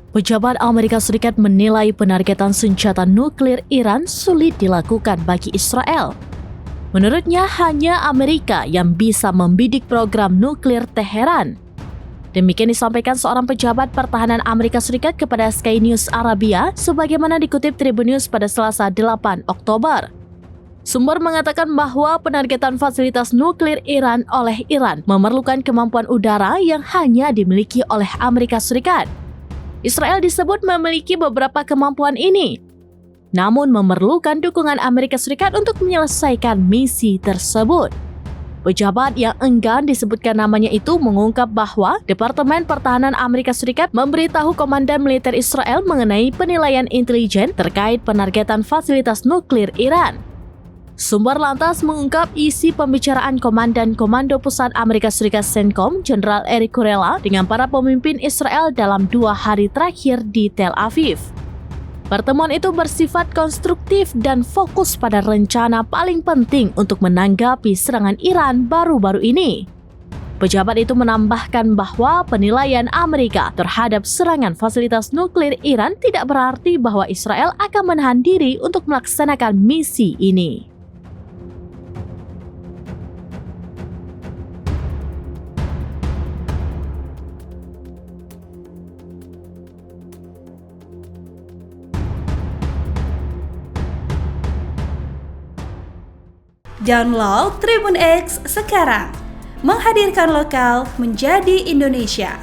Pejabat Amerika Serikat menilai penargetan senjata nuklir Iran sulit dilakukan bagi Israel. Menurutnya, hanya Amerika yang bisa membidik program nuklir Teheran. Demikian disampaikan seorang pejabat pertahanan Amerika Serikat kepada Sky News Arabia sebagaimana dikutip Tribun News pada Selasa 8 Oktober. Sumber mengatakan bahwa penargetan fasilitas nuklir Iran oleh Iran memerlukan kemampuan udara yang hanya dimiliki oleh Amerika Serikat. Israel disebut memiliki beberapa kemampuan ini, namun memerlukan dukungan Amerika Serikat untuk menyelesaikan misi tersebut. Pejabat yang enggan disebutkan namanya itu mengungkap bahwa Departemen Pertahanan Amerika Serikat memberitahu Komandan Militer Israel mengenai penilaian intelijen terkait penargetan fasilitas nuklir Iran. Sumber lantas mengungkap isi pembicaraan Komandan Komando Pusat Amerika Serikat CENTCOM, Jenderal Eric Kurella, dengan para pemimpin Israel dalam 2 hari terakhir di Tel Aviv. Pertemuan itu bersifat konstruktif dan fokus pada rencana paling penting untuk menanggapi serangan Iran baru-baru ini. Pejabat itu menambahkan bahwa penilaian Amerika terhadap serangan fasilitas nuklir Iran tidak berarti bahwa Israel akan menahan diri untuk melaksanakan misi ini. Download Tribun X sekarang, menghadirkan lokal menjadi Indonesia.